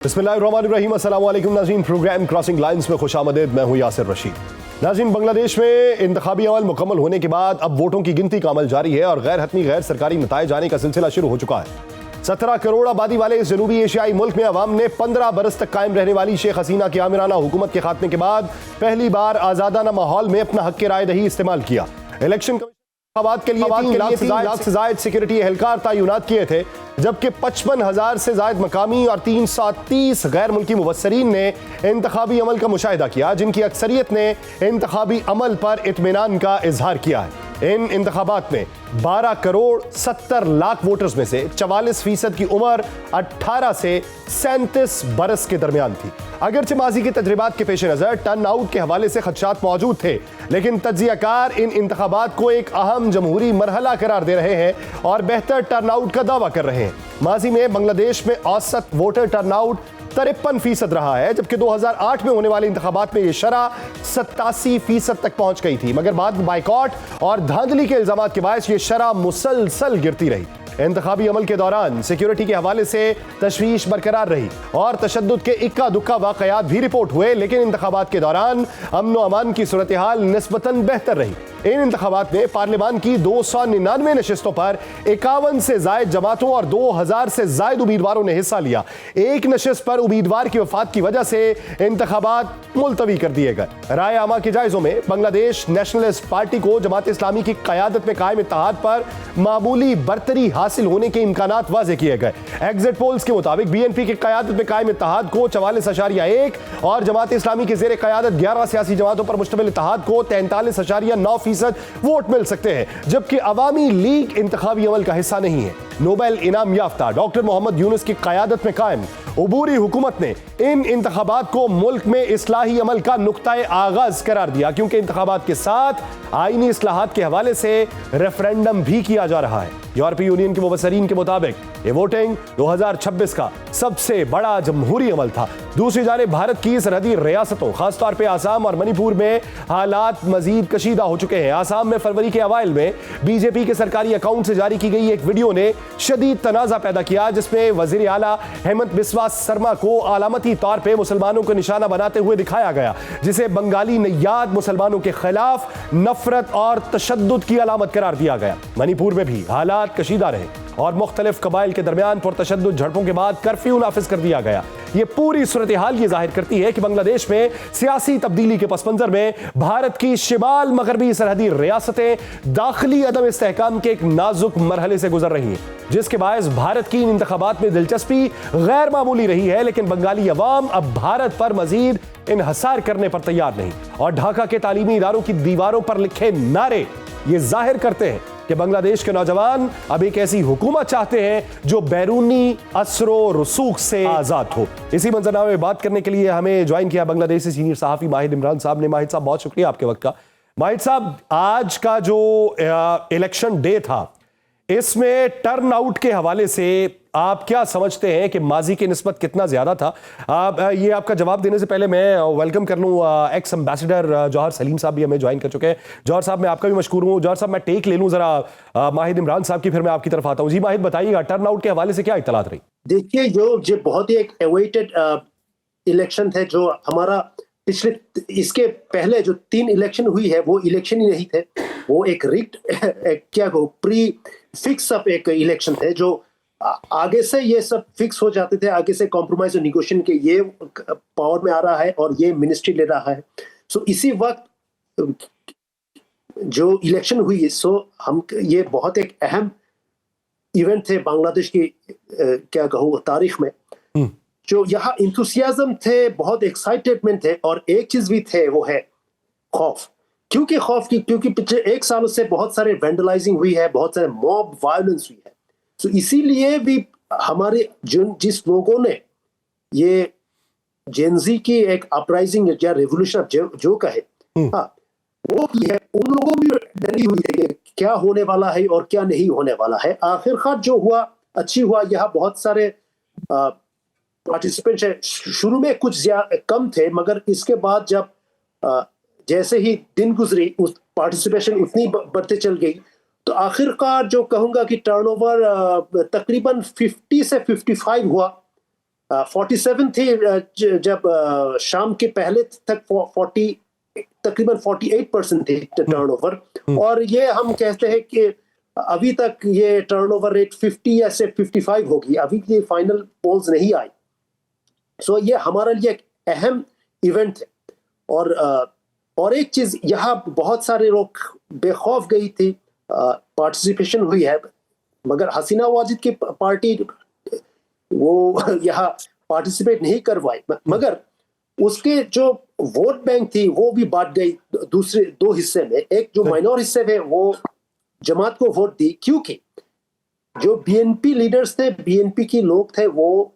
बिस्मिल्लाहिर्रहमानिर्रहीम, अस्सलाम वालेकुम नाज़रीन। प्रोग्राम क्रॉसिंग लाइंस में खुशामदीद। मैं हूं यासिर रशीद। नाज़रीन, बांग्लादेश में इंतखाबी अमल मुकम्मल होने के बाद अब वोटों की गिनती का अमल जारी है और गैर हतमी गैर सरकारी नताइज आने का सिलसिला शुरू हो चुका है। 17 करोड़ आबादी वाले इस जनूबी एशियाई मुल्क में अवाम ने 15 बरस तक कायम रहने वाली शेख हसीना की आमिराना हुकूमत के खात्मे के बाद पहली बार आजादाना माहौल में अपना हक राय दही इस्तेमाल किया। इलेक्शन के लिए 3 लाख से जायद सिक्योरिटी एहलकार तैनात किए थे, जबकि 55,000 से जायद मकामी और 330 गैर मुल्की मुबस्सरीन ने इंतखाबी अमल का मुशाहिदा किया, जिनकी अक्सरियत ने इंतखाबी अमल पर इत्मीनान का इजहार किया है। इन इंतखाबात में 12 करोड़ 70 लाख वोटर्स में से 44% की उम्र 18 से 37 बरस के दरमियान थी। अगरचे माजी के तजर्बात के पेश नजर टर्न आउट के हवाले से खदशात मौजूद थे, लेकिन तज्जियाकार इन इंतखाबात को एक अहम जमहूरी मरहला करार दे रहे हैं और बेहतर टर्न आउट का दावा कर रहे हैं। माजी में बांग्लादेश में औसत वोटर टर्न आउट 53% रहा है, जबकि 2008 में होने वाले इंतखाबात में यह शरह 87% तक पहुंच गई थी, मगर बाद में बाइकॉट और धांधली के इल्जामात के बायस यह शरह मुसलसल गिरती रही। इंतखाबी अमल के दौरान सिक्योरिटी के हवाले से तशवीश बरकरार रही और तशद्दुद के इक्का दुक्का वाकयात भी रिपोर्ट हुए, लेकिन इंतखाबात के दौरान अमन व अमान की सूरत हाल निस्बतन बेहतर रही। इन इंतखाबात में पार्लियामान की 299 नशिस्तों पर 51 से जायद जमातों और 2000 से जायद उम्मीदवारों ने हिस्सा लिया। एक नशिस्त पर उम्मीदवार की वफात की वजह से इंतखाबात मुलतवी कर दिए गए। राय आमा के जायजों में बांग्लादेश नेशनलिस्ट पार्टी को जमात इस्लामी की क़यादत में कायम इत्तेहाद पर मामूली बरतरी हासिल होने के इम्कानात वाज़े किए गए। एग्जिट पोल्स के मुताबिक BNP की क़यादत में कायम इत्तेहाद को 44.1 और जमात इस्लामी की ज़ेर क़यादत 11 सियासी जमातों पर मुश्तमिल इत्तेहाद को 43.9% वोट मिल सकते हैं, जबकि अवामी लीग इंतखाबी अमल का हिस्सा नहीं है। नोबेल इनाम याफ्ता डॉक्टर मोहम्मद यूनुस की क़यादत में कायम उबूरी हुकूमत ने इन इंतखाबात को मुल्क में इस्लाही अमल का नुक्ताए आगाज करार दिया, क्योंकि इंतखाबात के साथ आईनी इस्लाहात के हवाले से रेफरेंडम भी किया जा रहा है। यूरोपीय यूनियन के मुबस्सरीन के मुताबिक ये वोटिंग 2026 का सबसे बड़ा जमहूरी अमल था। दूसरी जानिब भारत की सरहदी रियासतों खासतौर पर आसाम और मणिपुर में हालात मजीद कशीदा हो चुके हैं। आसाम में फरवरी के अवाइल में बीजेपी के सरकारी अकाउंट से जारी की गई एक वीडियो ने शदीद तनाजा पैदा किया, जिसमें वजीर आला हेमंत बिस्वा शर्मा को अलामती तौर पर मुसलमानों को निशाना बनाते हुए दिखाया गया, जिसे बंगाली नैयाद मुसलमानों के खिलाफ नफरत और तशद्दुद की अलामत करार दिया गया। मणिपुर में भी हालात कशीदा रहे और मुख्तलिफ कबाइल के दरमियान पुरतशद्दुद झड़पों के बाद कर्फ्यू नाफिज कर दिया गया। ये पूरी सूरत हाल ये जाहिर करती है कि बांग्लादेश में सियासी तब्दीली के पस मंजर में भारत की शिमाल मगरबी सरहदी रियासतें दाखिली अदम इस्तेहकाम के एक नाजुक मरहले से गुजर रही हैं, जिसके बायस भारत की इन इंतखाबात में दिलचस्पी गैर मामूली रही है। लेकिन बंगाली अवाम अब भारत पर मजीद इन्हसार करने पर तैयार नहीं और ढाका के तालीमी इदारों की दीवारों पर लिखे नारे ये जाहिर करते हैं कि बांग्लादेश के नौजवान अब एक ऐसी हुकूमत चाहते हैं जो बैरूनी असरो रसूख से आजाद हो। इसी मंजरनामे में बात करने के लिए हमें ज्वाइन किया बांग्लादेश से सीनियर सहाफी माहिद इमरान साहब ने। माहिद साहब, बहुत शुक्रिया आपके वक्त का। माहिद साहब, आज का जो इलेक्शन डे था, इसमें टर्न आउट के हवाले से आप क्या समझते हैं कि माजी की निस्बत कितना ज्यादा था? ये आपका जवाब देने से पहले मैं वेलकम कर लूँ एक्स एम्बेसडर जौहर सलीम साहब भी हमें ज्वाइन कर चुके हैं। जौहर साहब, मैं आपका भी मशकूर हूँ। जौहर साहब, मैं टेक ले लूँ जरा माहिद इमरान साहब की, फिर मैं आपकी तरफ आता हूँ। जी माहिद, बताइएगा टर्न आउट के हवाले से क्या इत्तलात रही? देखिए, जो बहुत ही एक अवेटेड इलेक्शन थे, जो हमारा पिछले इसके पहले जो 3 इलेक्शन हुई है वो इलेक्शन ही नहीं थे, वो एक रिग्ड क्या कहो प्री फिक्स अप एक इलेक्शन थे, जो आगे से ये सब फिक्स हो जाते थे, आगे से कॉम्प्रोमाइज और निगोशिएशन के ये पावर में आ रहा है और ये मिनिस्ट्री ले रहा है। सो इसी वक्त जो इलेक्शन हुई, सो हम ये बहुत एक अहम इवेंट थे बांग्लादेश की क्या कहूँ तारीख में। जो यहाँ इंथुसियाज्म थे, बहुत एक्साइटेडमेंट थे, और एक चीज भी थे, वो है खौफ। क्योंकि पिछले 1 साल से बहुत सारे वेंडलाइजिंग हुई है, बहुत सारे मॉब वायलेंस हुई है। तो इसीलिए भी हमारे जिस लोगों ने ये जेनजी की एक अपराइजिंग या रेवोल्यूशन जो कहे, हाँ, वो की है, उन लोगों भी डरी हुई है कि क्या होने वाला है और क्या नहीं होने वाला है। आखिरकार जो हुआ अच्छी हुआ। यहाँ बहुत सारे पार्टिसिपेंट्स है, शुरू में कुछ कम थे, मगर इसके बाद जब जैसे ही दिन गुजरी उस पार्टिसिपेशन उतनी बढ़ते चल गई, तो आखिरकार जो कहूंगा कि टर्नओवर तकरीबन 50 से 55 हुआ 47 थी जब शाम के पहले तक 40 तकरीबन 48% थी टर्नओवर, और ये हम कहते हैं कि अभी तक ये टर्नओवर रेट 50 या से 55 होगी, अभी ये फाइनल पोल्स नहीं आई। सो ये हमारे लिए एक अहम इवेंट है। और एक चीज, यहाँ बहुत सारे लोग बेखौफ गई थी, पार्टिसिपेशन हुई है, मगर हसीना वाजिद की पार्टी वो यहाँ पार्टिसिपेट नहीं करवाई, मगर उसके जो वोट बैंक थी वो भी बांट गई दूसरे दो हिस्से में। एक जो माइनॉर हिस्से में वो जमात को वोट दी, क्योंकि जो बीएनपी लीडर्स थे, बीएनपी के लोग थे, वो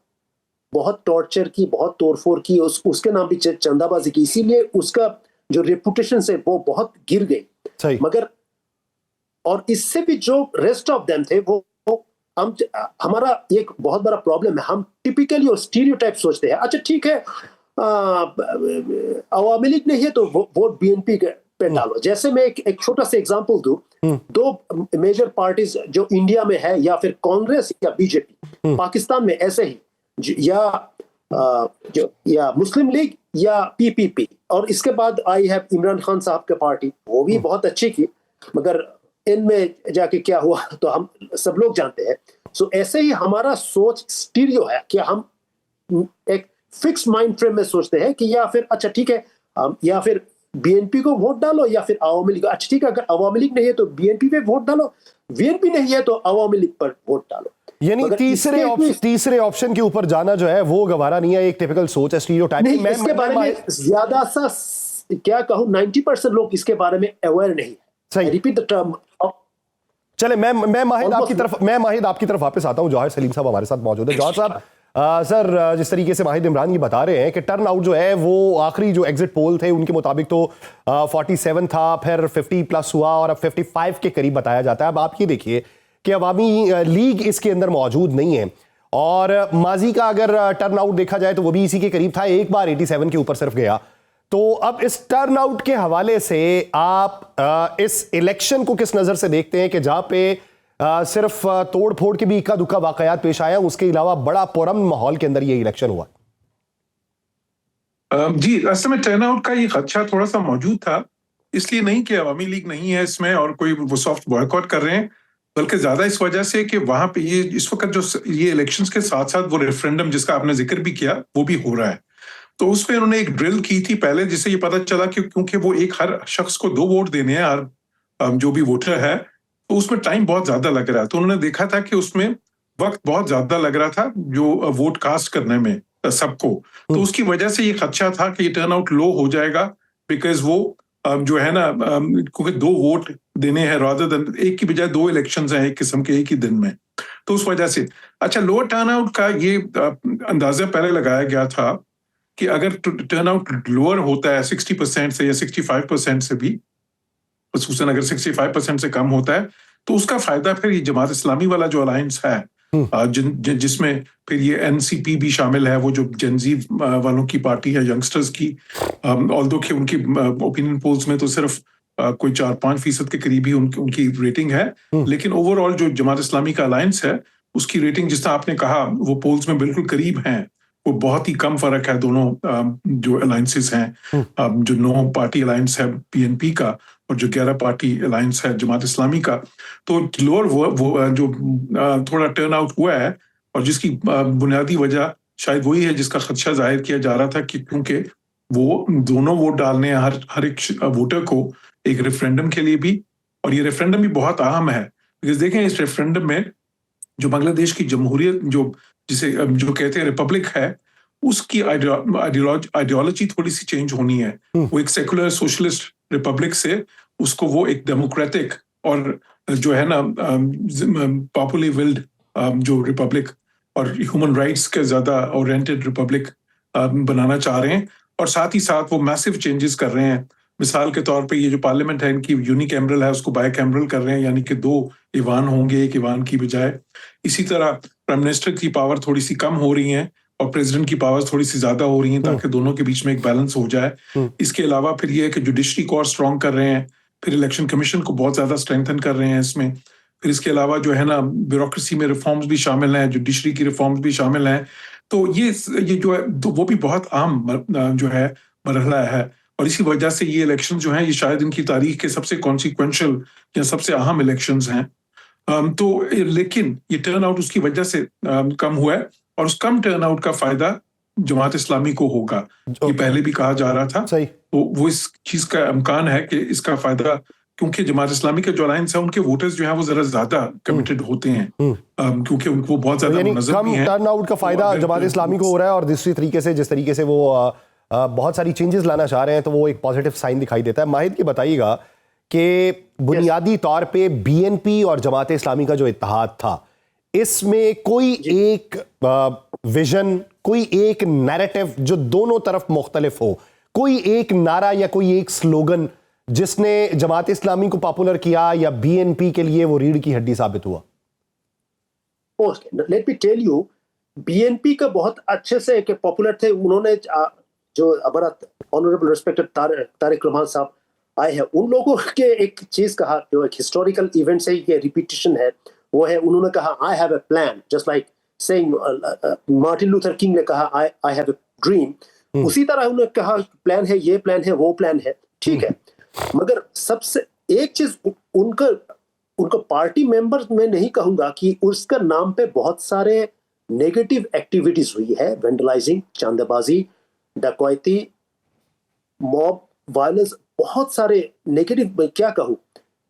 बहुत टॉर्चर की, बहुत तोड़फोड़ की, उसके नाम भी चंदाबाजी की, इसीलिए उसका जो रेपुटेशन से वो बहुत गिर गई। मगर और इससे भी जो रेस्ट ऑफ देम थे वो हमारा एक बहुत बड़ा प्रॉब्लम है, हम टिपिकली और स्टीरियोटाइप सोचते हैं। अच्छा ठीक है, अवामी लीग नहीं है तो वोट बीएनपी पे डालो। जैसे मैं एक छोटा सा एग्जांपल दूं, दो मेजर पार्टीज जो इंडिया में है, या फिर कांग्रेस या बीजेपी, पाकिस्तान में ऐसे ही, या मुस्लिम लीग या पीपीपी, और इसके बाद आई है इमरान खान साहब की पार्टी, वो भी बहुत अच्छी की, मगर इनमें जाके क्या हुआ तो हम सब लोग जानते हैं। सो ऐसे ही हमारा सोच स्टीरियो है कि हम एक फिक्स माइंड फ्रेम में सोचते हैं कि या फिर अच्छा ठीक है, या फिर बीएनपी को वोट डालो या फिर अवामी लीग। अच्छा ठीक है, अगर अवामी लीग नहीं है तो बीएनपी पे वोट डालो, बीएनपी नहीं है तो अवामी लीग पर वोट डालो। यानी तीसरे ऑप्शन के ऊपर जाना जो है वो गवारा नहीं है, एक टिपिकल सोच है, स्टीरियोटाइप। नहीं, इसके बारे में ज्यादा सा क्या कहूं, 90% लोग इसके बारे में अवेयर नहीं है। Repeat the term. चले मैं माहिद आपकी तरफ वापस आता हूं। जौहर सलीम साहब हमारे साथ मौजूद है। जौहर साहब, सर जिस तरीके से माहिद इमरान ये बता रहे हैं कि टर्न आउट जो है वो आखिरी जो एग्जिट पोल थे उनके मुताबिक तो 47 था, फिर 50 प्लस हुआ और अब 55 के करीब बताया जाता है। अब आप ये देखिए कि अवामी लीग इसके अंदर मौजूद नहीं है, और माजी का अगर टर्न आउट देखा जाए तो वो भी इसी के करीब था, एक बार 87 के ऊपर सिर्फ गया। तो अब इस टर्न आउट के हवाले से आप इस इलेक्शन को किस नजर से देखते हैं कि जहां पे सिर्फ तोड़ फोड़ के भी इक्का दुक्का वाकयात पेश आया, उसके अलावा बड़ा पुरअमन माहौल के अंदर ये इलेक्शन हुआ? जी, असल में टर्न आउट का ये खदशा थोड़ा सा मौजूद था, इसलिए नहीं कि अवामी लीग नहीं है इसमें और कोई वो सॉफ्ट बॉयकॉट कर रहे हैं, बल्कि ज्यादा इस वजह से कि वहां पे ये इस वक्त जो ये इलेक्शंस के साथ साथ वो रेफरेंडम जिसका आपने जिक्र भी किया वो भी हो रहा है। तो उसमें उन्होंने एक ड्रिल की थी पहले, जिससे ये पता चला कि क्योंकि वो एक हर शख्स को 2 वोट देने हैं, हर जो भी वोटर है, तो उसमें टाइम बहुत ज्यादा लग रहा है। तो उन्होंने देखा था कि उसमें वक्त बहुत ज्यादा लग रहा था जो वोट कास्ट करने में सबको, तो उसकी वजह से ये खदशा था कि ये टर्न आउट लो हो जाएगा, बिकॉज वो जो है ना, क्योंकि 2 वोट देने हैं रादर देन एक की बजाय 2 इलेक्शंस हैं एक किस्म के एक ही दिन में, तो उस वजह से अच्छा लोअर टर्न आउट का ये अंदाजा पहले लगाया गया था कि अगर टर्न आउट लोअर होता है 60% से या 65% से भी, खसूसन अगर 65% से कम होता है, तो उसका फायदा फिर ये जमात इस्लामी वाला जो अलायंस है, जिसमें फिर ये एनसीपी भी शामिल है, वो जो जेनजी वालों की पार्टी है, यंगस्टर्स की, ऑल्दो कि उनकी ओपिनियन पोल्स में तो सिर्फ कोई 4-5% के करीब ही उनकी रेटिंग है, लेकिन ओवरऑल जो जमात इस्लामी का अलायंस है उसकी रेटिंग, जिस तरह आपने कहा, वो पोल्स में बिल्कुल करीब हैं। वो बहुत ही कम फर्क है दोनों जो अलायंसेस हैं, जो 9 पार्टी अलायंस है पीएनपी का और जो 11 पार्टी अलायंस है जमात इस्लामी का। तो लोअर वो जो थोड़ा टर्न आउट हुआ है, और जिसकी बुनियादी वजह शायद वही है जिसका खदशा जाहिर किया जा रहा था कि क्योंकि वो दोनों वोट डालने हैं हर एक वोटर को, एक रेफरेंडम के लिए भी, और ये रेफरेंडम भी बहुत अहम है। बिकॉज देखें इस रेफरेंडम में जो बांग्लादेश की जमहूरियत जो कहते हैं रिपब्लिक है, उसकी आइडियोलॉजी थोड़ी सी चेंज होनी है। वो एक सेकुलर सोशलिस्ट रिपब्लिक से उसको वो एक डेमोक्रेटिक और जो है ना पॉपुलरली विल्ड जो रिपब्लिक और ह्यूमन राइट्स के ज्यादा ओरिएंटेड रिपब्लिक बनाना चाह रहे हैं, और साथ ही साथ वो मैसिव चेंजेस कर रहे हैं। मिसाल के तौर पे ये जो पार्लियामेंट है इनकी यूनिकैमरल है, उसको बायकैमरल कर रहे हैं, यानी कि 2 ईवान होंगे एक ईवान की बजाय। इसी तरह प्राइम मिनिस्टर की पावर थोड़ी सी कम हो रही है और प्रेसिडेंट की पावर थोड़ी सी ज्यादा हो रही है, ताकि दोनों के बीच में एक बैलेंस हो जाए। इसके अलावा फिर ये है कि जुडिशरी को और स्ट्रॉन्ग कर रहे हैं, फिर इलेक्शन कमीशन को बहुत ज्यादा स्ट्रेंथन कर रहे हैं इसमें। फिर इसके अलावा जो है ना ब्यूरोक्रेसी में रिफॉर्म्स भी शामिल हैं, जुडिशरी की रिफॉर्म्स भी शामिल हैं। तो ये जो है तो वो भी बहुत आम जो है मरहला है, और इसी वजह से ये इलेक्शन जो हैं ये शायद इनकी तारीख के सबसे कॉन्सिक्वेंशियल या सबसे अहम इलेक्शंस हैं। तो लेकिन ये टर्न आउट उसकी वजह से कम हुआ है, और उस कम टर्न आउट का फायदा जमात इस्लामी को होगा। ये पहले भी कहा जा रहा था, सही। तो वो इस चीज का इम्कान है कि इसका फायदा, क्योंकि जमात इस्लामी के जो अलायंस है उनके वोटर्स जो हैं वो जरा ज्यादा कमिटेड होते हैं, क्योंकि उनको बहुत ज्यादा यानी मुनज़्ज़म कम भी हैं। टर्न आउट का फायदा जमात इस्लामी को हो रहा है, और दूसरी तरीके से जिस तरीके से वो बहुत सारी चेंजेस लाना चाह रहे हैं, तो वो एक पॉजिटिव साइन दिखाई देता है। माहिद की बताइएगा कि बुनियादी तौर पे बीएनपी और जमात इस्लामी का जो इत्तेहाद था, इसमें कोई एक विजन, कोई एक नैरेटिव जो दोनों तरफ मुख्तलिफ हो, कोई एक नारा या कोई एक स्लोगन जिसने जमात इस्लामी को पॉपुलर किया या बीएनपी के लिए वो रीढ़ की हड्डी साबित हुआ? Let me tell you, BNP का बहुत अच्छे से पॉपुलर थे। उन्होंने जो हमारा ऑनरेबल रिस्पेक्टेड तारिक रहमान साहब आए हैं, उन लोगों के एक चीज कहा जो एक हिस्टोरिकल इवेंट से ये रिपीटिशन है, वो है उन्होंने कहा I have a plan, just like saying Martin Luther king ने कहा आई हैव अ ड्रीम। उसी तरह उन्होंने कहा प्लान है, ये प्लान है, वो प्लान है, ठीक है। मगर सबसे एक चीज उनका पार्टी मेंबर्स में नहीं कहूंगा कि उसका नाम पे बहुत सारे नेगेटिव एक्टिविटीज हुई है, वेंडलाइजिंग, चांदाबाजी, डकैती, मॉब वायलेंस, बहुत सारे नेगेटिव, क्या कहूं,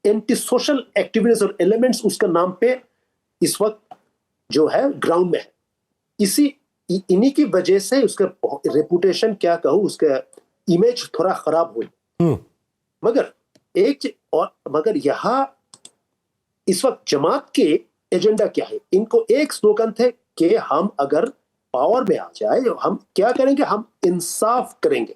एंटी सोशल एक्टिविटीज और एलिमेंट्स उसका नाम पे इस वक्त जो है ग्राउंड में है। इन्हीं की वजह से उसका रेपुटेशन, क्या कहूं, उसका इमेज थोड़ा खराब हुई। मगर यहाँ इस वक्त जमात के एजेंडा क्या है? इनको एक स्लोगन थे कि हम अगर पावर में आ जाए, हम क्या करेंगे, हम इंसाफ करेंगे।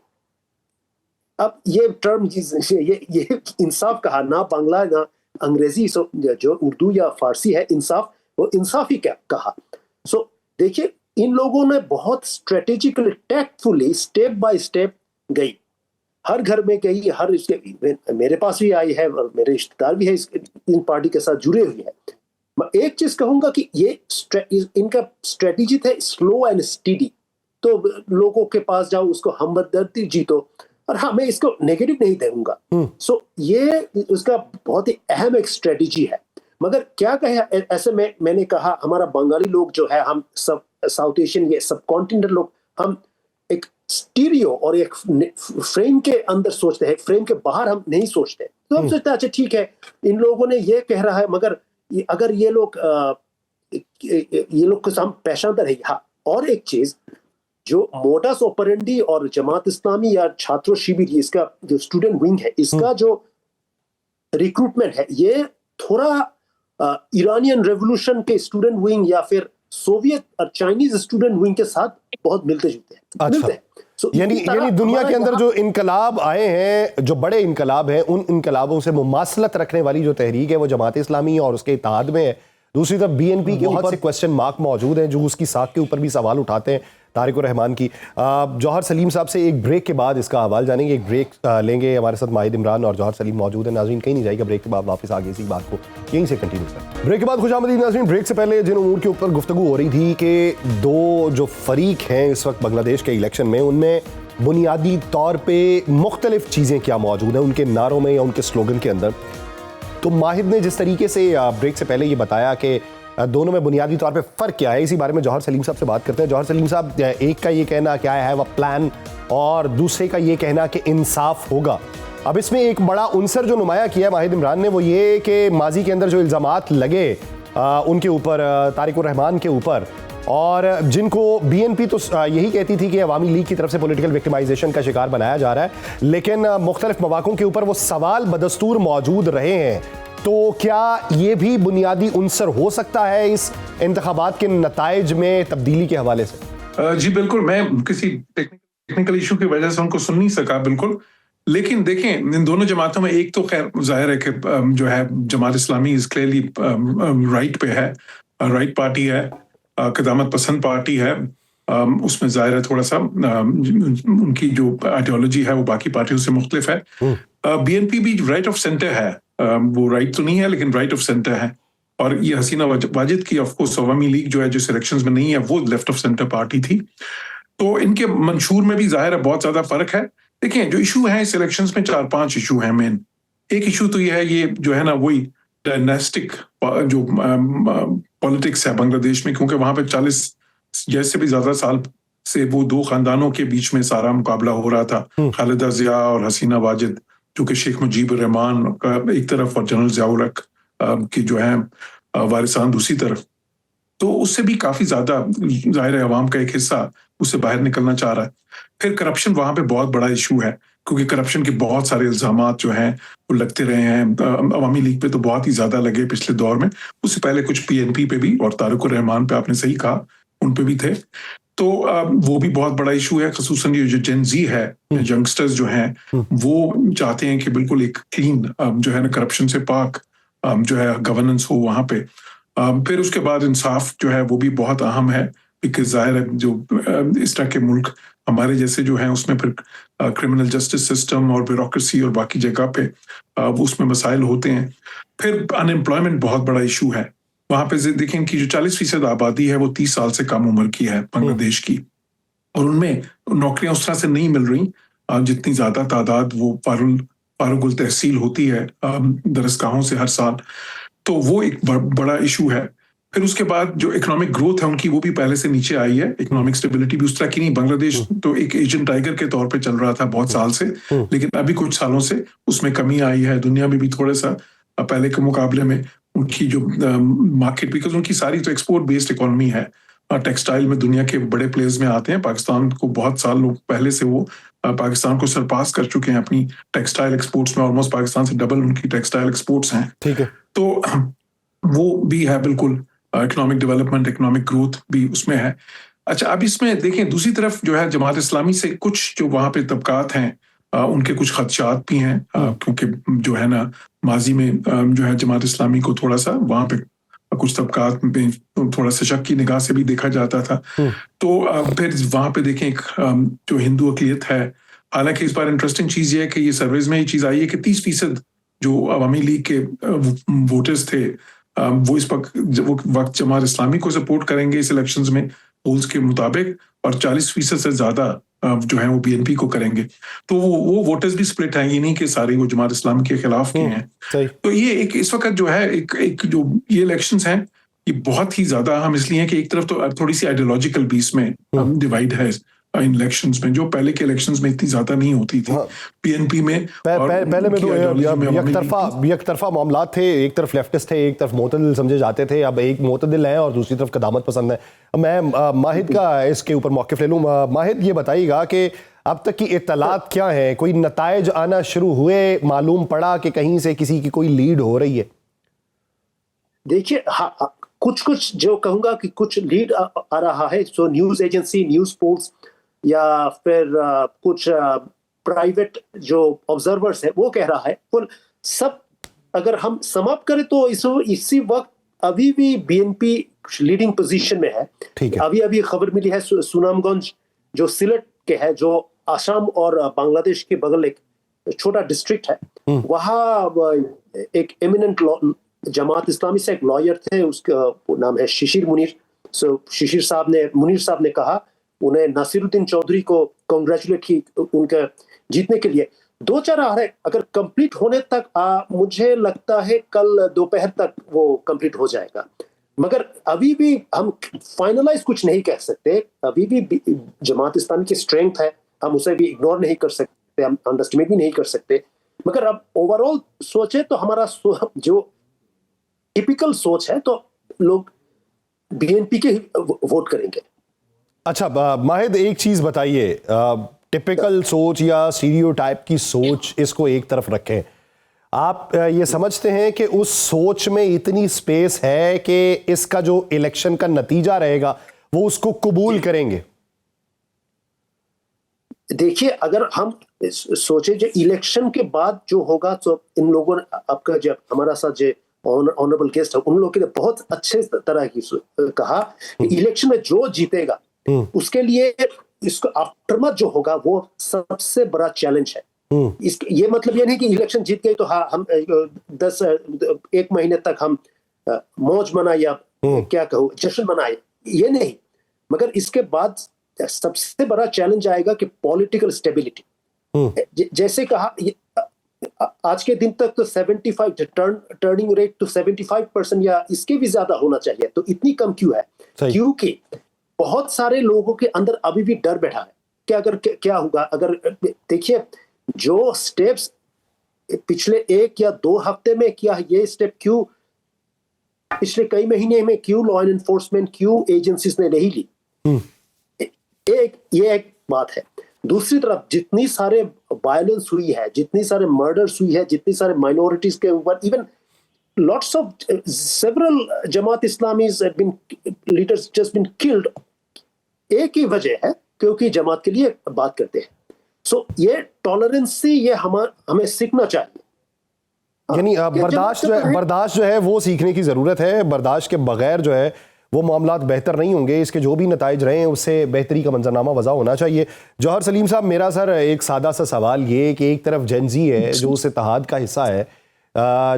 अब ये टर्म ये इंसाफ कहा, ना बांग्ला ना अंग्रेजी, जो उर्दू या फारसी है इंसाफ, वो इंसाफ ही क्या कहा। सो देखिए, इन लोगों ने बहुत strategically, tactfully, step by step गई, हर घर में गई, हर इसके मेरे पास भी आई है और मेरे रिश्तेदार भी है इन पार्टी के साथ जुड़े हुए हैं। मैं एक चीज कहूंगा कि ये इनका स्ट्रेटेजी थे स्लो एंड स्टीडी। तो लोगों के पास जाओ, उसको हमदर्दी जीतो, और हाँ, मैं इसको नेगेटिव नहीं दूंगा। सो ये उसका बहुत ही अहम एक स्ट्रेटेजी है। मगर क्या कहे, ऐसे में मैंने कहा, हमारा बंगाली लोग जो है, हम सब साउथ एशियन, ये सब कॉन्टिनेंटल लोग, हम एक स्टीरियो और एक फ्रेम के अंदर सोचते हैं, फ्रेम के बाहर हम नहीं सोचते। तो हम सोचते हैं अच्छा ठीक है, इन लोगों ने ये कह रहा है, मगर अगर ये लोग को हम पहचानते रहे। हाँ, और एक चीज, जो मोडास ऑपरेंडी और जमात इस्लामी या छात्र शिविर, इसका जो स्टूडेंट विंग है, इसका जो रिक्रूटमेंट है, ये थोड़ा ईरानियन रेवोल्यूशन के स्टूडेंट विंग या फिर सोवियत और चाइनीज स्टूडेंट विंग के साथ बहुत मिलते जुलते हैं। अच्छा। यानी दुनिया के अंदर जो इनकलाब आए हैं, जो बड़े इनकलाब हैं, उन इनकलाबों से मुमासलत रखने वाली जो तहरीक है वो जमात इस्लामी और उसके इत्तेहाद में है। दूसरी तरफ बीएनपी के बहुत से क्वेश्चन मार्क मौजूद हैं, जो उसकी साख के ऊपर भी सवाल उठाते हैं, तारिक रहमान की। जौहर सलीम साहब से एक ब्रेक के बाद इसका हवाल जानेंगे, एक ब्रेक लेंगे। हमारे साथ माहिद इमरान और जौहर सलीम मौजूद हैं। नाज़रीन, कहीं नहीं जाएगा, ब्रेक के बाद वापस आगे इसी बात को यहीं से कंटिन्यू करें। ब्रेक के बाद खुशामदीद नाज़रीन। ब्रेक से पहले जिन उमूर के ऊपर गुफ्तगू हो रही थी कि दो जो फरीक हैं इस वक्त बांग्लादेश के इलेक्शन में, उनमें बुनियादी तौर पर मुख्तलिफ चीज़ें क्या मौजूद हैं उनके नारों में या उनके स्लोगन के अंदर, तो माहिद ने जिस तरीके से ब्रेक से पहले ये बताया कि दोनों में बुनियादी तौर पे फ़र्क क्या है, इसी बारे में जौहर सलीम साहब से बात करते हैं। जौहर सलीम साहब, एक का ये कहना क्या है वह प्लान, और दूसरे का ये कहना कि इंसाफ होगा। अब इसमें एक बड़ा उनसर जो नुमाया किया माहिद इमरान ने, वो ये कि माजी के अंदर जो इल्ज़ामात लगे उनके ऊपर, तारिक रहमान के ऊपर, और जिनको बीएनपी तो यही कहती थी कि अवामी लीग की तरफ से पॉलिटिकल विक्टिमाइजेशन का शिकार बनाया जा रहा है, लेकिन मुख्तलिफ मौक़ों के ऊपर वो सवाल बदस्तूर मौजूद रहे हैं। तो क्या ये भी बुनियादी उनसर हो सकता है इस इंतखाबात के नताइज में तब्दीली के हवाले से? जी बिल्कुल, मैं किसी टेक्निकल इशू की वजह से उनको सुन नहीं सका बिल्कुल, लेकिन देखें, इन दोनों जमातों में एक तो खैर जाहिर है कि जो है Jamaat Islami is clearly right पे है, राइट पार्टी है, क़दामत पसंद पार्टी है। उसमें जाहिर है थोड़ा सा उनकी जो आइडियोलॉजी है वो बाकी पार्टियों से मुख्तलिफ है। बीएनपी भी राइट ऑफ सेंटर है, वो राइट तो नहीं है लेकिन राइट ऑफ सेंटर है। और ये हसीना वाजिद की ऑफ कोर्स अवामी लीग जो है जो इलेक्शंस में नहीं है वो लेफ्ट ऑफ सेंटर पार्टी थी। तो इनके मंशूर में भी जाहिर है बहुत ज्यादा फर्क है। देखिए जो इशू है इस इलेक्शंस में 4-5 इशू है मेन। एक इशू तो ये है ये जो है ना वही डायनेस्टिक जो पॉलिटिक्स है बांग्लादेश में, क्योंकि वहां पे 40 जैसे भी ज्यादा साल से वो दो खानदानों के बीच में सारा मुकाबला हो रहा था, खालिदा जिया और हसीना वाजिद, जो कि शेख मुजीबुर रहमान का एक तरफ और जनरल जियाउल हक की जो है वारिसान दूसरी तरफ। तो उससे भी काफी ज्यादा जाहिर है अवाम का एक हिस्सा उससे बाहर निकलना चाह रहा है। फिर करप्शन वहां पे बहुत बड़ा इशू है, क्योंकि करप्शन के बहुत सारे इल्जामात जो हैं वो लगते रहे हैं। अवामी लीग पे तो बहुत ही ज्यादा लगे पिछले दौर में, उससे पहले कुछ पीएनपी पे भी और तारिकुर रहमान पे आपने सही कहा उन पे भी थे। तो वो भी बहुत बड़ा इशू है। खसूसन ये जो जेन जी है, यंगस्टर्स जो हैं वो चाहते हैं कि बिल्कुल एक क्लीन जो है ना करप्शन से पाक जो है गवर्नेंस हो वहां पे। फिर उसके बाद इंसाफ जो है वो भी बहुत अहम है, बिकॉज जाहिर है जो इस तरह के मुल्क हमारे जैसे जो है उसमें फिर क्रिमिनल जस्टिस सिस्टम और ब्यूरोक्रेसी और बाकी जगह पे वो उसमें मसाइल होते हैं। फिर अनएम्प्लॉयमेंट बहुत बड़ा इशू है वहां पे। देखें कि जो 40% आबादी है वो 30 साल से कम उम्र की है बांग्लादेश की, और उनमें नौकरियां उस तरह से नहीं मिल रही जितनी ज्यादा तादाद वो फारुगुल तहसील होती है दरसगाहों से हर साल। तो वो एक बड़ा इशू है। फिर उसके बाद जो इकोनॉमिक ग्रोथ है उनकी वो भी पहले से नीचे आई है। इकोनॉमिक स्टेबिलिटी भी उस तरह की नहीं। बांग्लादेश तो एक एशियन टाइगर के तौर पे चल रहा था बहुत साल से, लेकिन अभी कुछ सालों से उसमें कमी आई है। दुनिया में भी थोड़ा सा पहले के मुकाबले में उनकी जो मार्केट, बिकॉज उनकी सारी तो एक्सपोर्ट बेस्ड इकोनॉमी है। टेक्सटाइल में दुनिया के बड़े प्लेयर्स में आते हैं। पाकिस्तान को बहुत साल पहले से वो पाकिस्तान को सरपास कर चुके हैं अपनी टेक्सटाइल एक्सपोर्ट्स में। ऑलमोस्ट पाकिस्तान से डबल उनकी टेक्सटाइल एक्सपोर्ट्स हैं। ठीक है। तो वो भी है बिल्कुल। इकोनॉमिक डेवलपमेंट, इकोनॉमिक ग्रोथ भी उसमें है। अच्छा, अब इसमें देखें दूसरी तरफ जो है जमात इस्लामी से कुछ जो वहां पे तबकात हैं उनके कुछ खदशात भी हैं, क्योंकि जो है ना माजी में जो है जमात इस्लामी को थोड़ा सा वहां पे कुछ तबकात में थोड़ा सा शक की निगाह से भी देखा जाता था। तो फिर वहां पे देखें एक जो हिंदू अकलियत है, हालांकि इस बार इंटरेस्टिंग चीज ये है कि ये सर्वेज में ये चीज आई है कि 30% जो अवामी लीग के वोटर्स थे वो इस वक्त जमात इस्लामी को सपोर्ट करेंगे इस इलेक्शंस में पोल्स के मुताबिक, और 40% से ज्यादा जो है वो बीएनपी को करेंगे। तो वो वोटर्स भी स्प्लिट हैं, ये नहीं कि सारे वो जमात इस्लामी के खिलाफ के हैं। तो ये एक इस वक्त जो है एक जो ये इलेक्शंस हैं ये बहुत ही ज्यादा अहम इसलिए है कि एक तरफ तो थोड़ी सी आइडियोलॉजिकल भी इसमें डिवाइड है इन इलेक्शंस में, जो पहले के इलेक्शंस में इतनी ज्यादा नहीं होती थी। पीएनपी में पहले में तो यकतरफा मामलात थे, एक तरफ लेफ्टिस्ट थे, एक तरफ मोतदिल समझे जाते थे। अब एक मोतदिल है और दूसरी तरफ कदामत पसंद है। मैं माहिद का इसके ऊपर मौक़िफ़ ले लूँ। माहिद ये बताइएगा कि अब तक की इत्तलात क्या है, कोई नताइज आना शुरू हुए, मालूम पड़ा कि कहीं से किसी की कोई लीड हो रही है? देखिए कुछ जो कहूंगा कि कुछ लीड आ रहा है। So news agency, news polls या फिर कुछ प्राइवेट जो ऑब्जर्वर्स है वो कह रहा है। पर सब अगर हम समाप्त करें तो इसी वक्त अभी भी बीएनपी लीडिंग पोजीशन में है। अभी खबर मिली है सुनामगंज जो सिलेट के है, जो असम और बांग्लादेश के बगल एक छोटा डिस्ट्रिक्ट है, वहां एक एमिनेंट जमात इस्लामी से एक लॉयर थे, उसका नाम है शिशिर मुनीर। मुनीर साहब ने कहा उन्हें नासिरुद्दीन चौधरी को कांग्रेचुलेट की उनके जीतने के लिए। 2-4 अगर कंप्लीट होने तक मुझे लगता है कल दोपहर तक वो कंप्लीट हो जाएगा, मगर अभी भी हम फाइनलाइज कुछ नहीं कह सकते। अभी भी जमात इस्लामी की स्ट्रेंथ है, हम उसे भी इग्नोर नहीं कर सकते, हम अंडरस्टिमेट भी नहीं कर सकते। मगर अब ओवरऑल सोचे तो हमारा जो टिपिकल सोच है तो लोग बीएनपी के वोट करेंगे। अच्छा माहिद, एक चीज बताइए, टिपिकल सोच या स्टीरियोटाइप की सोच इसको एक तरफ रखें, आप ये समझते हैं कि उस सोच में इतनी स्पेस है कि इसका जो इलेक्शन का नतीजा रहेगा वो उसको कबूल करेंगे? देखिए, अगर हम सोचे जो इलेक्शन के बाद जो होगा, तो इन लोगों ने आपका जब हमारा साथ जो ऑनरेबल गेस्ट है उन लोगों ने बहुत अच्छे तरह की कहा कि इलेक्शन में जो जीतेगा उसके लिए इसको आफ्टरमैथ जो होगा वो सबसे बड़ा चैलेंज है। ये मतलब ये नहीं कि इलेक्शन जीत गए तो हाँ हम 1 महीने तक हम मौज मनाए या क्या कहूँ जश्न मनाए, ये नहीं, मगर इसके बाद सबसे बड़ा चैलेंज आएगा कि पॉलिटिकल स्टेबिलिटी। जैसे कहा आज के दिन तक तो 75 टर्निंग रेट तो 75% या इसके भी ज्यादा होना चाहिए, तो इतनी कम क्यों है? क्योंकि बहुत सारे लोगों के अंदर अभी भी डर बैठा है कि अगर क्या होगा। अगर देखिए जो स्टेप्स पिछले 1 या 2 हफ्ते में किया, ये स्टेप क्यों पिछले कई महीने में क्यों लॉ एनफोर्समेंट, क्यों एजेंसीज ने नहीं ली? ये एक बात है। दूसरी तरफ जितनी सारे वायलेंस हुई है, जितनी सारे मर्डर्स हुई है, जितनी सारे माइनॉरिटीज के ऊपर, even lots of several Jamaat Islamis have been leaders just been killed, एक ही वजह है क्योंकि जमात के लिए बात करते हैं। सो ये टॉलरेंस से ये हमें सीखना चाहिए। यानी बर्दाश्त जो है वो सीखने की जरूरत है। बर्दाश्त के बगैर जो है वो मामलात बेहतर नहीं होंगे। इसके जो भी नताइज रहे हैं उससे बेहतरी का मंजरनामा वज़ा होना चाहिए। जौहर सलीम साहब, मेरा सर एक सादा सा सवाल ये कि एक तरफ जेनजी है जो उस इत्तेहाद का हिस्सा है,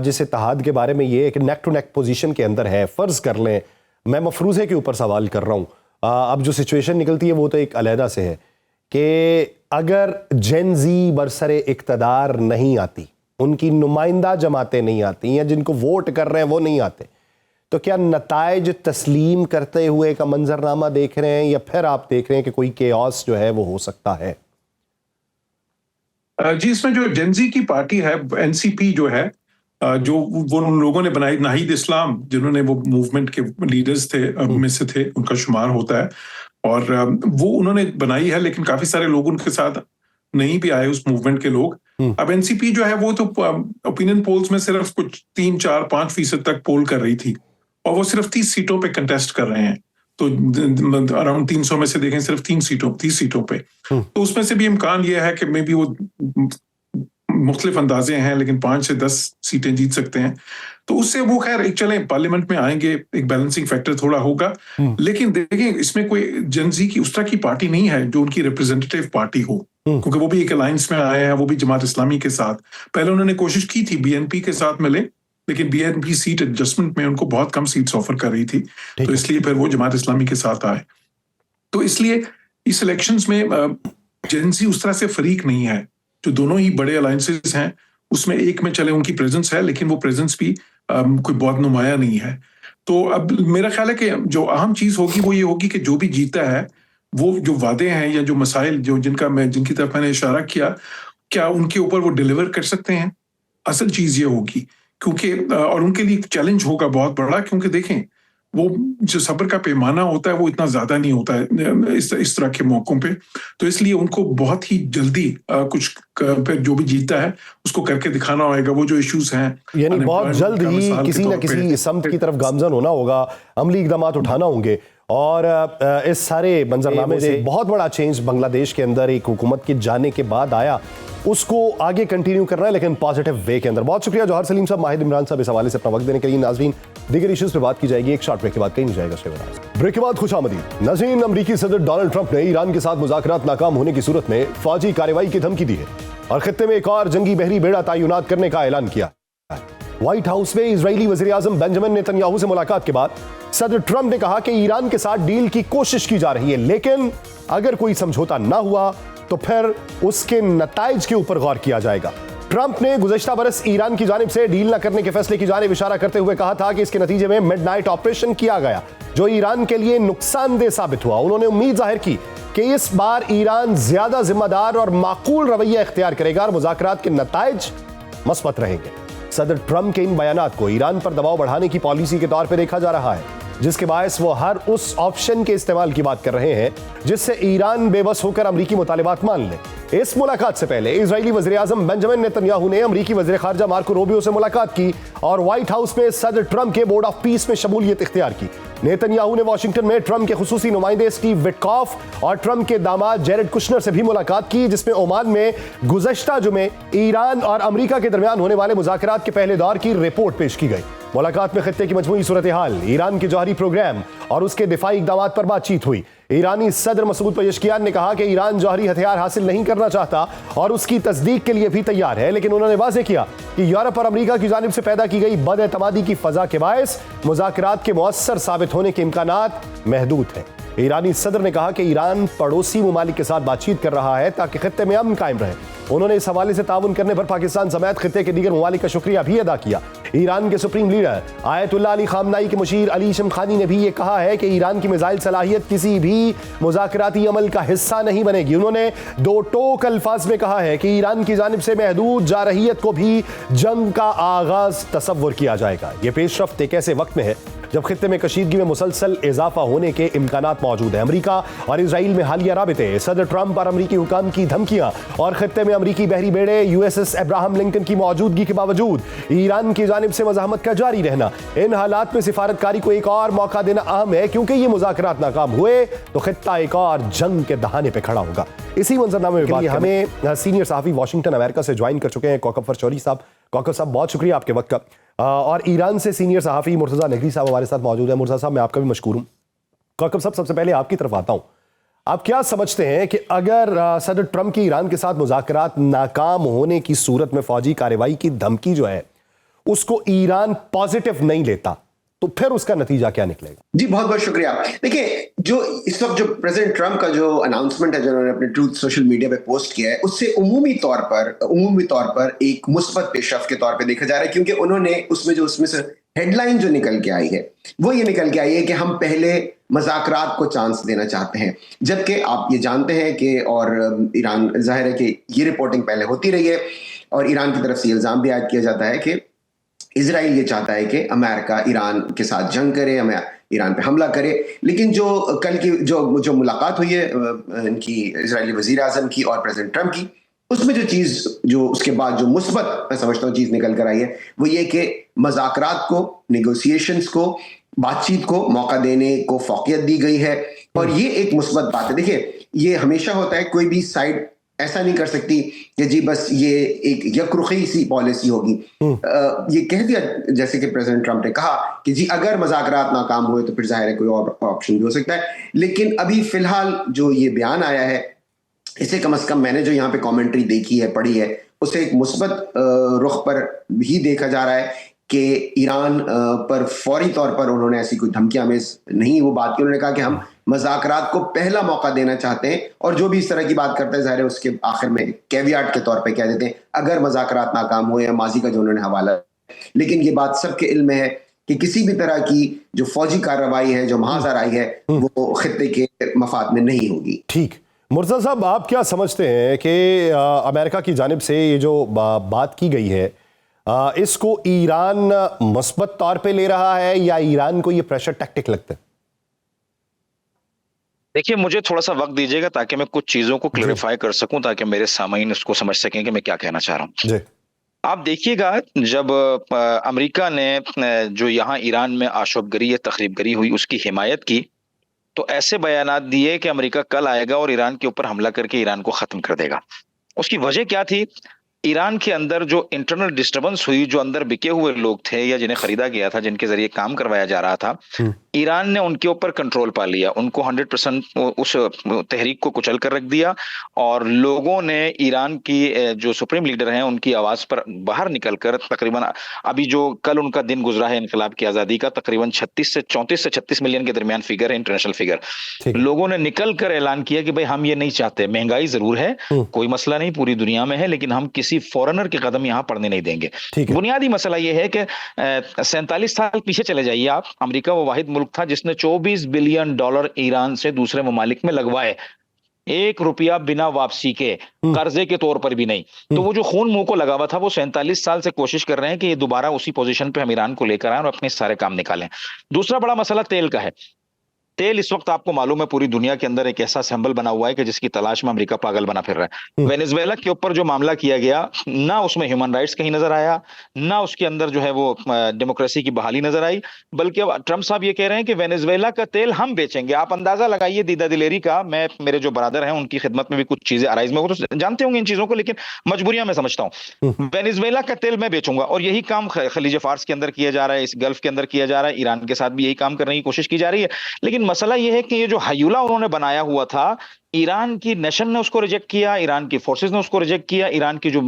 जिस इत्तेहाद के बारे में ये एक नेक टू नेक पोजीशन के अंदर है। फ़र्ज़ कर लें, मैं मफरूज़े के ऊपर सवाल कर रहा हूँ, अब जो सिचुएशन निकलती है वो तो एक अलहदा से है कि अगर जेनजी बरसरे इक़्तिदार नहीं आती, उनकी नुमाइंदा जमातें नहीं आती या जिनको वोट कर रहे हैं वो नहीं आते, तो क्या नताइज तस्लीम करते हुए का मंजरनामा देख रहे हैं या फिर आप देख रहे हैं कि कोई केओस जो है वो हो सकता है? जी, इसमें जो जेनजी की पार्टी है एनसीपी जो है, जो वो उन लोगों ने बनाई, नाहिद इस्लाम जिन्होंने वो मूवमेंट के लीडर्स थे में से थे, उनका शुमार होता है, और वो उन्होंने बनाई है, लेकिन काफी सारे लोग उनके साथ नहीं भी आए उस मूवमेंट के लोग। अब एनसीपी जो है वो तो ओपिनियन पोल्स में सिर्फ कुछ 3-4-5% तक पोल कर रही थी, और वो सिर्फ 30 सीटों पे कंटेस्ट कर रहे हैं। तो अराउंड 300 में से देखें सिर्फ 30 सीटों पे, तो उसमें से भी इम्कान ये है कि मे बी वो मुख्तलिफ अंदाजे हैं, लेकिन 5 से 10 सीटें जीत सकते हैं। तो उससे वो खैर एक चले पार्लियामेंट में आएंगे, एक बैलेंसिंग फैक्टर थोड़ा होगा। लेकिन देखें इसमें कोई जेनजी की उस तरह की पार्टी नहीं है जो उनकी रिप्रेजेंटेटिव पार्टी हो, क्योंकि वो भी एक अलायंस में आए हैं, वो भी जमात इस्लामी के साथ। पहले उन्होंने कोशिश की थी बीएनपी के साथ मिले, लेकिन बीएनपी सीट एडजस्टमेंट में उनको बहुत कम सीट्स ऑफर कर रही थी, तो इसलिए फिर वो जमात इस्लामी के साथ आए। तो इसलिए इस इलेक्शंस में जेनजी उस तरह से फरीक नहीं है। जो दोनों ही बड़े अलायंसेस हैं उसमें एक में चले उनकी प्रेजेंस है, लेकिन वो प्रेजेंस भी कोई बहुत नुमाया नहीं है। तो अब मेरा ख्याल है कि जो अहम चीज होगी वो ये होगी कि जो भी जीता है वो जो वादे हैं या जो मसाइल जो जिनकी तरफ मैंने इशारा किया, क्या उनके ऊपर वो डिलीवर कर सकते हैं। असल चीज ये होगी, क्योंकि और उनके लिए चैलेंज होगा बहुत बड़ा, क्योंकि देखें वो जो सब्र का पैमाना होता है वो इतना ज्यादा नहीं होता है इस तरह के मौकों पे। तो इसलिए उनको बहुत ही जल्दी कुछ जो भी जीता है उसको करके दिखाना होगा। वो जो इश्यूज हैं, यानी बहुत जल्द ही किसी न किसी समत की तरफ गामजन होना होगा, अमली इकदाम उठाना होंगे। और इस सारे मंजरनामे से बहुत बड़ा चेंज बांग्लादेश के अंदर एक हुकूमत के जाने के बाद आया, उसको आगे कंटिन्यू करना है, लेकिन पॉजिटिव वे के अंदर। बहुत शुक्रिया जौहर सलीम साहब, माहिद इमरान साहब, इस हवाले से अपना वक्त देने के लिए। नाज़रीन, दीगर इश्यूज पे बात की जाएगी एक शॉर्ट ब्रेक के बाद, कहीं नहीं जाएगा। ब्रेक के बाद खुशामदीद। नाज़रीन, अमरीकी सदर डोनाल्ड ट्रंप ने ईरान के साथ मुज़ाकरात नाकाम होने की सूरत में फौजी कार्रवाई की धमकी दी है और खित्ते में एक और जंगी बहरी बेड़ा तैनात करने का ऐलान किया। व्हाइट हाउस में इजरायली वज़ीर आज़म बेंजामिन नेतन्याहू से मुलाकात के बाद सदर ट्रंप ने कहा कि ईरान के साथ डील की कोशिश की जा रही है, लेकिन अगर कोई समझौता ना हुआ तो फिर उसके नताइज के ऊपर गौर किया जाएगा। ट्रंप ने गुज़श्ता बरस ईरान की जानिब से डील न करने के फैसले की जानिब इशारा करते हुए कहा था कि इसके नतीजे में मिडनाइट ऑपरेशन किया गया जो ईरान के लिए नुकसानदेह साबित हुआ। उन्होंने उम्मीद जाहिर की कि इस बार ईरान ज्यादा जिम्मेदार और माकूल रवैया इख्तियार करेगा और मुज़ाकरात के नताइज मस्बत रहेंगे। सदर ट्रंप के इन बयानात को ईरान पर दबाव बढ़ाने की पॉलिसी के तौर पर देखा जा रहा है, जिसके बायस वो हर उस ऑप्शन के इस्तेमाल की बात कर रहे हैं जिससे ईरान बेबस होकर अमरीकी मुतालिबात मान ले। इस मुलाकात से पहले इजरायली वज़ीर आज़म बेंजामिन नेतन्याहू ने अमरीकी वज़ीर ख़ारजा मार्को रूबियो से मुलाकात की और व्हाइट हाउस में सदर ट्रंप के बोर्ड ऑफ पीस में शमूलियत इख्तियार की। नेतन्याहू ने वाशिंगटन में ट्रंप के खुसूसी नुमाइंदे स्टीव विटकॉफ और ट्रंप के दामाद जेरेड कुशनर से भी मुलाकात की, जिसमें ओमान में गुज़श्ता जुमे ईरान और अमरीका के दरमियान होने वाले मुज़ाकरात के पहले दौर की रिपोर्ट पेश की गई। मुलाकात में खित्ते की मजमूई सूरत हाल, ईरान के जौहरी प्रोग्राम और उसके दिफाई इक़दामात पर बातचीत हुई। ईरानी सदर मसूद पेज़ेश्कियान ने कहा कि ईरान जौहरी हथियार हासिल नहीं करना चाहता और उसकी तस्दीक के लिए भी तैयार है, लेकिन उन्होंने वाज़ेह किया कि यूरोप और अमेरिका की जानिब से पैदा की गई बदएतमादी की फजा के बायस मुज़ाकरात के मुअस्सर साबित होने के इम्कानात महदूद हैं। ईरानी सदर ने कहा कि ईरान पड़ोसी ममालिक के साथ बातचीत कर रहा है ताकि खित्ते में अमन कायम रहे। उन्होंने इस हवाले से ताउन करने पर पाकिस्तान समेत खित्ते के दीगर ममालिक का शुक्रिया भी अदा किया। ईरान के सुप्रीम लीडर आयतुल्लाह अली खामनाई के मुशीर अली शमखानी ने भी ये कहा है कि ईरान की मिसाइल सलाहियत किसी भी मुज़ाकराती अमल का हिस्सा नहीं बनेगी। उन्होंने दो टोक अल्फाज में कहा है कि ईरान की जानिब से महदूद जारहियत को भी जंग का आगाज तसव्वुर किया जाएगा। ये पेशरफ्त एक ऐसे वक्त में है जब खित्ते में कशीदगी में मुसलसल इजाफा होने के इम्कानात मौजूद है। अमेरिका और इसराइल में हालिया राबिते, सदर ट्रंप और अमेरिकी हुकाम की धमकियां और खित्ते में अमेरिकी बहरी बेड़े USS अब्राहम लिंकन की मौजूदगी के बावजूद ईरान की जानिब से मज़ाहमत का जारी रहना, इन हालात में सिफारतकारी को एक और मौका देना अहम है, क्योंकि ये मुज़ाकरात नाकाम हुए तो खित्ता एक और जंग के दहाने पर खड़ा होगा। इसी मंजरनामे में हमें सीनियर सहाफ़ी वाशिंगटन अमेरिका से ज्वाइन कर चुके हैं कौकब फरचौरी साहब। कौकब साहब, बहुत शुक्रिया आपके वक्त का। और ईरान से सीनियर सहाफ़ी मुर्तज़ा नकवी साहब हमारे साथ मौजूद है। मुर्तज़ा साहब, मैं आपका भी मशकूर हूँ। कौकब साहब, सबसे पहले आपकी तरफ आता हूँ। आप क्या समझते हैं कि अगर सदर ट्रंप की ईरान के साथ मुज़ाकरात नाकाम होने की सूरत में फौजी कार्रवाई की धमकी जो है उसको ईरान पॉजिटिव नहीं लेता तो फिर उसका नतीजा क्या निकलेगा? जी, बहुत बहुत शुक्रिया। देखिए, जो इस वक्त जो प्रेसिडेंट ट्रंप का जो अनाउंसमेंट है जो उन्होंने अपने ट्रूथ सोशल मीडिया पे पोस्ट किया है, उससे उमूमी तौर पर एक मुस्बत पेशरफ्त के तौर पे देखा जा रहा है, क्योंकि उन्होंने उसमें से हेडलाइन जो निकल के आई है वो ये निकल के आई है कि हम पहले मज़ाकरात को चांस देना चाहते हैं। जबकि आप ये जानते हैं कि और ईरान, जाहिर है कि ये रिपोर्टिंग पहले होती रही है और ईरान की तरफ से इल्ज़ाम भी आयद किया जाता है कि इजराइल ये चाहता है कि अमेरिका ईरान के साथ जंग करे, ईरान पे हमला करे। लेकिन जो कल की जो मुलाकात हुई है इनकी इजरायली वजीर आज़म की और प्रेसिडेंट ट्रंप की, उसमें जो चीज़ जो उसके बाद जो मुस्बत मैं समझता हूँ चीज़ निकल कर आई है वो ये कि मज़ाकरात को, नेगोशिएशंस को, बातचीत को मौका देने को फौकियत दी गई है और ये एक मुस्बत बात है। देखिए, ये हमेशा होता है, कोई भी साइड ऐसा नहीं कर सकती कि जी बस ये एक यकरुखी सी पॉलिसी होगी। ये कह दिया जैसे कि प्रेसिडेंट ट्रंप ने कहा कि जी अगर मज़ाकरात नाकाम हुए तो फिर जाहिर है कोई और ऑप्शन भी हो सकता है। लेकिन अभी फिलहाल जो ये बयान आया है, इसे कम से कम मैंने जो यहाँ पे कमेंट्री देखी है, पढ़ी है, उसे एक मुस्बत रुख पर ही देखा जा रहा है कि ईरान पर फौरी तौर पर उन्होंने ऐसी कोई धमकियां में नहीं वो बात की। उन्होंने कहा कि हम मज़ाकरात को पहला मौका देना चाहते हैं और जो भी इस तरह की बात करता है जाहिर है उसके आखिर में कैवियाट के तौर पे कह देते हैं अगर मज़ाकरात नाकाम हुए, या माजी का जो उन्होंने हवाला। लेकिन ये बात सबके इल्म में है कि किसी भी तरह की जो फौजी कार्रवाई है, जो महाजर आई है, वो खित्ते के मफाद में नहीं होगी। ठीक, मुर्तज़ा साहब, आप क्या समझते हैं कि अमेरिका की जानिब से ये जो बात की गई है इसको ईरान मुस्बत तौर पे ले रहा है या ईरान को ये प्रेशर टैक्टिक लगता है? देखिए, मुझे थोड़ा सा वक्त दीजिएगा ताकि मैं कुछ चीजों को क्लैरिफाई कर सकूं, ताकि मेरे सामाईन उसको समझ सकें कि मैं क्या कहना चाह रहा हूं। आप देखिएगा, जब अमेरिका ने जो यहाँ ईरान में आशोबगरी या तखरीबगरी हुई उसकी हिमायत की, तो ऐसे बयानात दिए कि अमेरिका कल आएगा और ईरान के ऊपर हमला करके ईरान को खत्म कर देगा। उसकी वजह क्या थी? ईरान के अंदर जो इंटरनल डिस्टर्बेंस हुई, जो अंदर बिके हुए लोग थे या जिन्हें खरीदा गया था, जिनके जरिए काम करवाया जा रहा था, ईरान ने उनके ऊपर कंट्रोल पा लिया, उनको 100% उस तहरीक को कुचल कर रख दिया और लोगों ने ईरान की जो सुप्रीम लीडर हैं उनकी आवाज पर बाहर निकलकर तकरीबन अभी जो कल उनका दिन गुजरा है इनकलाब की आजादी का, तकरीबन 34 से 36 मिलियन के दरमियान फिगर है, इंटरनेशनल फिगर, लोगों ने निकल कर ऐलान किया कि भाई हम ये नहीं चाहते, महंगाई जरूर है, कोई मसला नहीं, पूरी दुनिया में है, लेकिन हम किसी फॉरेनर के कदम यहां पड़ने नहीं देंगे। बुनियादी मसला यह है कि 47 साल पीछे चले जाइए आप, अमेरिका वो वाहिद मुल्क था जिसने $24 बिलियन ईरान से दूसरे ममालिक में लगवाए, 1 रुपया बिना वापसी के, कर्जे के तौर पर भी नहीं। तो वो जो खून मुंह को लगा हुआ था, वो 47 साल से कोशिश कर रहे हैं कि ये दोबारा उसी पोजीशन पे हम ईरान को लेकर आए और अपने सारे काम निकालें। दूसरा बड़ा मसला तेल का है। तेल इस वक्त आपको मालूम है पूरी दुनिया के अंदर एक ऐसा सिंबल बना हुआ है कि जिसकी तलाश में अमेरिका पागल बना फिर रहा है। वेनेजुएला के ऊपर जो मामला किया गया, ना उसमें ह्यूमन राइट्स कहीं नजर आया, ना उसके अंदर जो है वो डेमोक्रेसी की बहाली नजर आई, बल्कि अब ट्रंप साहब ये कह रहे हैं कि वेनेजुएला का तेल हम बेचेंगे। आप अंदाजा लगाइए दीदा दिलेरी का। मैं, मेरे जो बरादर हैं उनकी खिदमत में भी कुछ चीजें अराइज में, वो तो जानते होंगे इन चीजों को, लेकिन मजबूरियां मैं समझता हूँ। वेनेजुएला का तेल मैं बेचूंगा और यही काम खलीज फार्स के अंदर किया जा रहा है, इस गल्फ के अंदर किया जा रहा है, ईरान के साथ भी यही काम करने की कोशिश की जा रही है। लेकिन मसला यह है कि ये जो हयूला उन्होंने बनाया हुआ था ईरान की नेशन ने उसको रिजेक्ट किया, ईरान की फोर्सेस ने उसको रिजेक्ट किया, ईरान की जो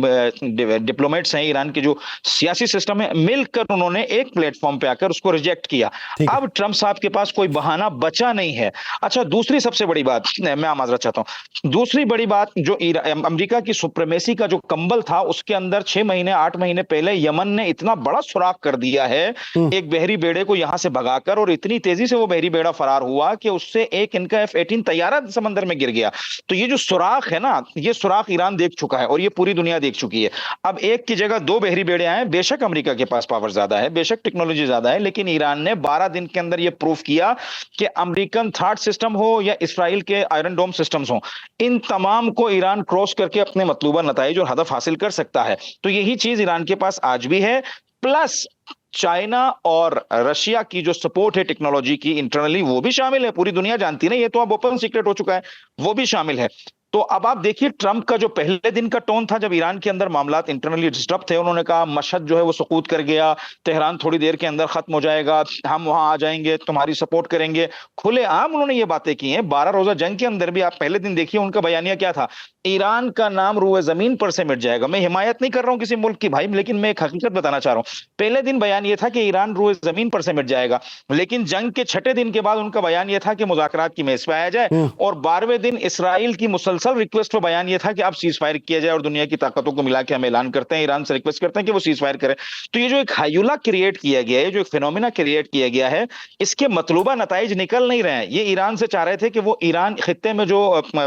डिप्लोमेट्स हैं, ईरान के जो सियासी सिस्टम है, मिलकर उन्होंने एक प्लेटफॉर्म पे आकर उसको रिजेक्ट किया। अब ट्रंप साहब के पास कोई बहाना बचा नहीं है। अच्छा, दूसरी सबसे बड़ी बात, मैं माजरत चाहता हूं, दूसरी बड़ी बात, जो अमेरिका की सुप्रीमेसी का जो कंबल था, उसके अंदर 6 महीने 8 महीने पहले यमन ने इतना बड़ा सुराख कर दिया है एक बहरी बेड़े को यहां से भगाकर, और इतनी तेजी से वो बहरी बेड़ा फरार हुआ कि उससे एक इनका F-18 तैयारा समंदर में गिर गया। तो ये जो सुराख है ना, ये सुराख ईरान देख चुका है और ये पूरी दुनिया देख चुकी है। अब एक की जगह 2 बहरी बेड़े आए। बेशक अमेरिका के पास पावर ज्यादा है, बेशक टेक्नोलॉजी ज्यादा है, लेकिन ईरान ने 12 दिन के अंदर ये प्रूफ किया कि अमेरिकन थर्ड सिस्टम हो या इसराइल के आयरन डोम सिस्टम्स हो, इन तमाम को ईरान क्रॉस करके अपने मतलूबा नताइज और हदफ हासिल कर सकता है। तो यही चीज ईरान के पास आज भी है, प्लस चाइना और रशिया की जो सपोर्ट है टेक्नोलॉजी की इंटरनली, वो भी शामिल है। पूरी दुनिया जानती है ना, ये तो अब ओपन सीक्रेट हो चुका है, वो भी शामिल है। तो अब आप देखिए ट्रंप का जो पहले दिन का टोन था, जब ईरान के अंदर मामलात इंटरनली डिस्टर्ब थे, उन्होंने कहा मशहद जो है वो सुकूत कर गया, तेहरान थोड़ी देर के अंदर खत्म हो जाएगा, हम वहां आ जाएंगे, तुम्हारी सपोर्ट करेंगे। खुलेआम उन्होंने ये बातें की हैं। 12 रोजा जंग के अंदर भी आप पहले दिन देखिए उनका बयानिया क्या था, ईरान का नाम रूए जमीन पर से मिट जाएगा। मैं हिमायत नहीं कर रहा हूं किसी मुल्क की भाई, लेकिन मैं एक हकीकत बताना चाह रहा हूं। पहले दिन बयान ये था कि ईरान रूए जमीन पर से मिट जाएगा, लेकिन जंग के 6ठे दिन के बाद उनका बयान यह था कि मुज़ाकरात की मेज पे आया जाए, और 12वें दिन इसराइल की मुसलसल रिक्वेस्ट पर बयान यह था कि अब सीज फायर किया जाए और दुनिया की ताकतों को मिला के हम ऐलान करते हैं, ईरान से रिक्वेस्ट करते हैं कि वो सीज फायर करे। तो ये जो एक हायुला क्रिएट किया गया है, जो एक फिनोमिना क्रिएट किया गया है, इसके मतलूबा नताइज निकल नहीं रहे हैं। ये ईरान से चाह रहे थे कि वो ईरान खित्ते में जो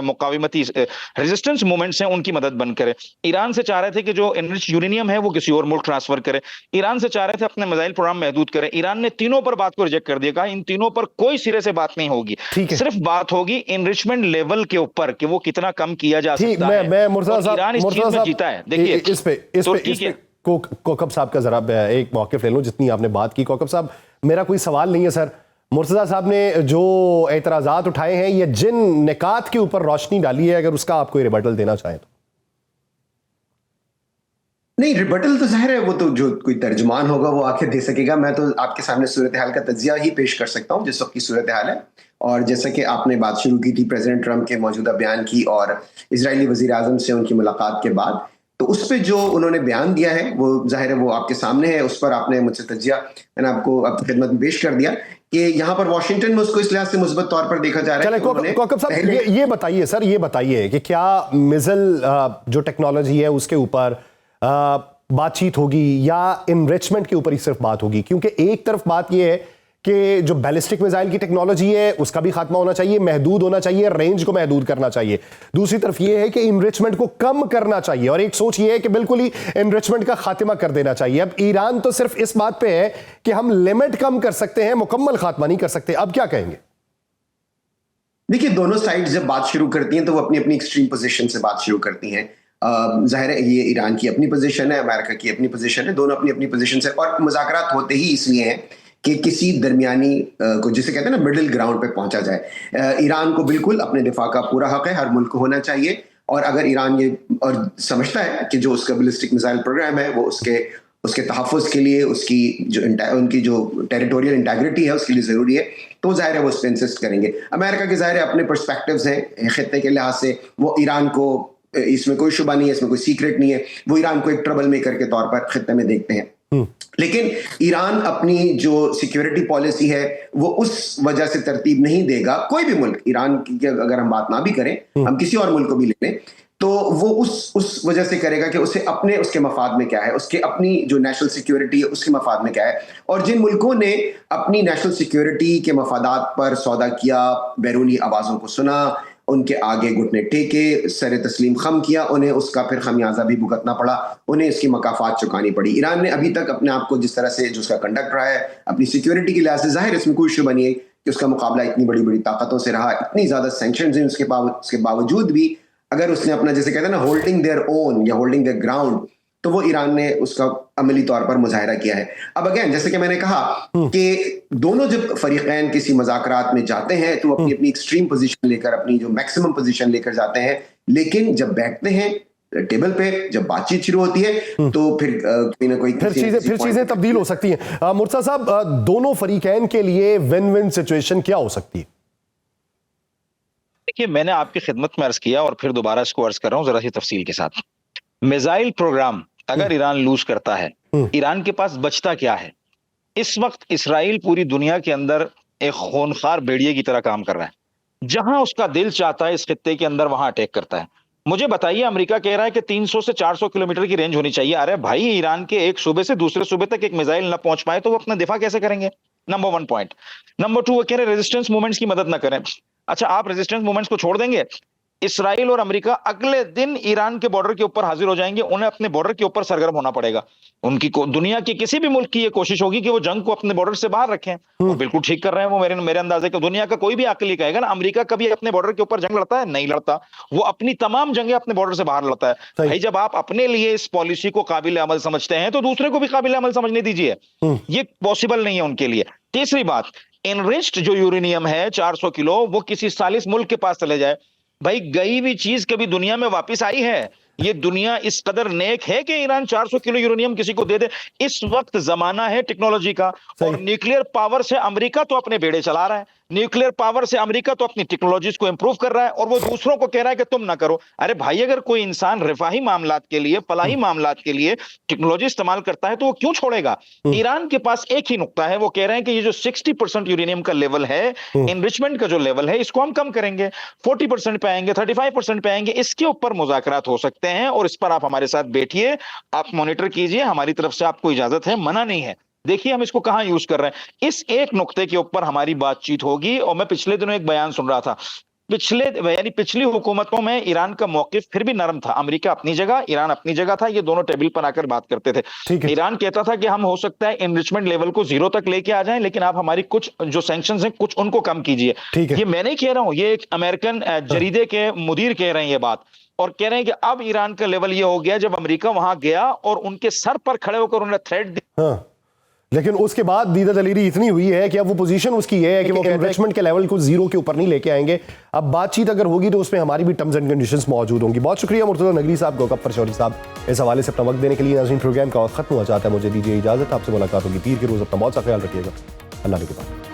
मुकाविमती रेजिस्टेंस मूवमेंट्स हैं उनकी मदद बंद करे। ईरान से चाह रहे थे कि जो एनरिच्ड यूरेनियम है वो किसी और मुल्क ट्रांसफर करे। ईरान से चाह रहे थे अपने मिसाइल प्रोग्राम महदूद करे। ईरान ने तीनों पर बात को रिजेक्ट कर दिया, कहा इन तीनों पर कोई सिरे से बात नहीं होगी, सिर्फ बात होगी एनरिचमेंट लेवल के ऊपर कि वो कितना कम किया जा सकता है। मैं मुर्तज़ा साहब, ईरान इस चीज में जीता है। देखिए इस पे कोकब साहब का जरा एक मौक़िफ़ ले लूं। जितनी आपने बात की कोकब साहब, मेरा कोई सवाल नहीं है सर, मुर्तज़ा साहब ने जो एतराज़ात उठाए हैं, ये जिन निकात के ऊपर रोशनी डाली है, अगर उसका आप कोई रिबटल देना चाहें तो। नहीं, रिबटल तो जाहिर है वो तो जो कोई तर्जुमान होगा वो आके दे सकेगा। मैं तो आपके सामने सूरत हाल का तज्जिया ही पेश कर सकता हूँ जिस वक्त की सूरत हाल है। और जैसा कि आपने बात शुरू की थी प्रेसिडेंट ट्रंप के मौजूदा बयान की और इजरायली वजीर आजम से उनकी मुलाकात के बाद, तो उस पर जो उन्होंने बयान दिया है वो जाहिर है वो आपके सामने है। उस पर आपने मुझसे तज्जिया मैंने आपको आपकी खिदमत में पेश कर दिया कि यहाँ पर वॉशिंगटन में उसको इस लिहाज से मुस्बत तौर पर देखा जा रहा है। कोकब साहब, ये बताइए सर, ये बताइए कि क्या मिसाइल जो टेक्नोलॉजी है उसके ऊपर बातचीत होगी या इनरिचमेंट के ऊपर ही सिर्फ बात होगी? क्योंकि एक तरफ बात यह है कि जो बैलिस्टिक मिसाइल की टेक्नोलॉजी है उसका भी खात्मा होना चाहिए, महदूद होना चाहिए, रेंज को महदूद करना चाहिए। दूसरी तरफ यह है कि इनरिचमेंट को कम करना चाहिए, और एक सोच यह है कि बिल्कुल ही इनरिचमेंट का खात्मा कर देना चाहिए। अब ईरान तो सिर्फ इस बात पे है कि हम लिमिट कम कर सकते हैं, मुकम्मल खात्मा नहीं कर सकते। अब क्या कहेंगे? देखिए, दोनों साइड जब बात शुरू करती हैं तो वो अपनी अपनी एक्सट्रीम पोजीशन से बात शुरू करती हैं। जाहिर है ये ईरान की अपनी पोजीशन है, अमेरिका की अपनी पोजीशन है, दोनों अपनी अपनी पोजीशन से, और मुज़ाकरात होते ही इसलिए हैं कि किसी दरमियानी को, जिसे कहते हैं ना, मिडिल ग्राउंड पे पहुंचा जाए। ईरान को बिल्कुल अपने दिफा का पूरा हक है, हर मुल्क को होना चाहिए। और अगर ईरान ये और समझता है कि जो उसका बैलिस्टिक मिसाइल प्रोग्राम है वो उसके तहफ़्फ़ुज़ के लिए, उनकी जो टेरिटोरियल इंटेग्रिटी है उसके लिए ज़रूरी है, तो जाहिर है वो उस पर इंसिस्ट करेंगे। अमेरिका के जाहिर है अपने पर्सपेक्टिव्स हैं खित्ते के लिहाज से, वो ईरान को, इसमें कोई शुबा नहीं है, इसमें कोई सीक्रेट नहीं है, वो ईरान को एक ट्रबल मेकर के तौर पर खित्ते में देखते हैं। लेकिन ईरान अपनी जो सिक्योरिटी पॉलिसी है वो उस वजह से तरतीब नहीं देगा। कोई भी मुल्क, ईरान की अगर हम बात ना भी करें, हम किसी और मुल्क को भी ले लें, तो वो उस वजह से करेगा कि उसके मफाद में क्या है, उसके अपनी जो नेशनल सिक्योरिटी है उसके मफाद में क्या है। और जिन मुल्कों ने अपनी नेशनल सिक्योरिटी के मफादात पर सौदा किया, बैरूनी आवाज़ों को सुना, उनके आगे घुटने टेके, सर तस्लीम खम किया, उन्हें उसका फिर खमियाजा भी भुगतना पड़ा, उन्हें इसकी मकाफात चुकानी पड़ी। ईरान ने अभी तक अपने आप को जिस तरह से जो उसका कंडक्ट रहा है अपनी सिक्योरिटी के लिहाज से, जाहिर इसमें कोई शुबा नहीं है कि उसका मुकाबला इतनी बड़ी बड़ी ताकतों से रहा, इतनी ज़्यादा सैंक्शंस हैं, उसके बावजूद भी अगर उसने अपना, जैसे कहते हैं ना, होल्डिंग देयर ओन या होल्डिंग देयर ग्राउंड, तो वो ईरान ने उसका अमली तौर पर मुजाहिरा किया है। अब अगेन, जैसे कि मैंने कहा कि दोनों जब फरीकैन किसी मुज़ाकरात में जाते हैं तो अपनी अपनी एक्सट्रीम पोजीशन लेकर, अपनी जो मैक्सिमम पोजीशन लेकर जाते हैं, लेकिन जब बैठते हैं टेबल पे, जब बातचीत शुरू होती है तो फिर कोई ना कोई चीजें तब्दील हो सकती हैं। मुर्तज़ा साहब, दोनों फरीकैन के लिए विन विन सिचुएशन क्या हो सकती है? देखिए, मैंने आपकी खिदमत में अर्ज किया और फिर दोबारा इसको अर्ज कर रहा हूँ जरा सी तफसील के साथ। मिसाइल प्रोग्राम अगर ईरान लूज करता है, ईरान के पास बचता क्या है? इस वक्त इसराइल पूरी दुनिया के अंदर एक खूंखार भेड़िए की तरह काम कर रहा है। जहां उसका दिल चाहता है इस खित्ते के अंदर वहां अटैक करता है। मुझे बताइए, अमेरिका कह रहा है कि 300 से 400 किलोमीटर की रेंज होनी चाहिए। अरे भाई, ईरान के एक सूबे से दूसरे सूबे तक एक मिसाइल न पहुंच पाए तो वो अपना दिफा कैसे करेंगे? Number 1 point. नंबर 2, वो कह रहे रेजिस्टेंस मूवमेंट्स की मदद न करें। अच्छा, आप रेजिस्टेंस मूवमेंट्स को छोड़ देंगे? इसराइल और अमेरिका अगले दिन ईरान के बॉर्डर के ऊपर हाजिर हो जाएंगे। उन्हें अपने बॉर्डर के ऊपर सरगर्म होना पड़ेगा। उनकी दुनिया के किसी भी मुल्क की ये कोशिश होगी कि वो जंग को अपने बॉर्डर से बाहर रखें। वो बिल्कुल ठीक कर रहे हैं वो। मेरे अंदाजे कि दुनिया का कोई भी अकली कहेगा ना, अमेरिका कभी अपने बॉर्डर के ऊपर जंग लड़ता है? नहीं लड़ता। वो अपनी तमाम जंगें अपने बॉर्डर से बाहर लड़ता है। भाई, जब आप अपने लिए इस पॉलिसी को काबिल अमल समझते हैं तो दूसरे को भी काबिल अमल समझने दीजिए। ये पॉसिबल नहीं है उनके लिए। तीसरी बात, एनरिच्ड जो यूरेनियम है 400 किलो, वो किसी सालिस मुल्क के पास चले जाए। भाई, गई हुई चीज कभी दुनिया में वापस आई है? ये दुनिया इस कदर नेक है कि ईरान 400 किलो यूरेनियम किसी को दे दे? इस वक्त जमाना है टेक्नोलॉजी का, और न्यूक्लियर पावर से अमेरिका तो अपने बेड़े चला रहा है। न्यूक्लियर पावर से अमेरिका तो अपनी टेक्नोलॉजीज को इंप्रूव कर रहा है और वो दूसरों को कह रहा है कि तुम ना करो। अरे भाई, अगर कोई इंसान रिफाही मामलात के लिए, फलाही मामलात के लिए टेक्नोलॉजी इस्तेमाल करता है तो वो क्यों छोड़ेगा? ईरान के पास एक ही नुक्ता है, वो कह रहे हैं कि ये जो 60% यूरेनियम का लेवल है, एनरिचमेंट का जो लेवल है, इसको हम कम करेंगे, 40% पे आएंगे, 35% पे आएंगे। इसके ऊपर मुज़ाकरात हो सकते हैं और इस पर आप हमारे साथ बैठिए, आप मॉनिटर कीजिए, हमारी तरफ से आपको इजाजत है, मना नहीं है। देखिए हम इसको कहां यूज कर रहे हैं। इस एक नुक्ते के ऊपर हमारी बातचीत होगी। और मैं पिछले दिनों एक बयान सुन रहा था, पिछली हुकूमतों में ईरान का मौकिफ फिर भी नरम था। अमेरिका अपनी जगह, ईरान अपनी जगह था। ये दोनों टेबल पर आकर बात करते थे। ईरान कहता था कि हम हो सकता है एनरिचमेंट लेवल को 0 तक लेके आ जाएं, लेकिन आप हमारी कुछ जो सैंक्शंस हैं कुछ उनको कम कीजिए। ये मैं नहीं कह रहा हूं, ये एक अमेरिकन जरीदे के मुदीर कह रहे हैं ये बात, और कह रहे हैं कि अब ईरान का लेवल ये हो गया जब अमेरिका वहां गया और उनके सर पर खड़े होकर उन्होंने थ्रेट दिया। लेकिन उसके बाद दीदा दलीरी इतनी हुई है कि अब वो पोजीशन उसकी ये है कि वो एनरिचमेंट के लेवल को 0 के ऊपर नहीं लेके आएंगे। अब बातचीत अगर होगी तो उसमें हमारी भी टर्म्स एंड कंडीशंस मौजूद होंगी। बहुत शुक्रिया मुर्तज़ा नगरी साहब, गौकब शौरी साहब, इस हवाले से अपना वक्त देने के लिए। नाज़रीन, प्रोग्राम का वक्त खत्म हुआ चाहता है, मुझे दीजिए इजाजत। आपसे मुलाकात होगी पीर के रोज। अपना बहुत सा ख्याल रखिएगा। अल्लाह के बाद।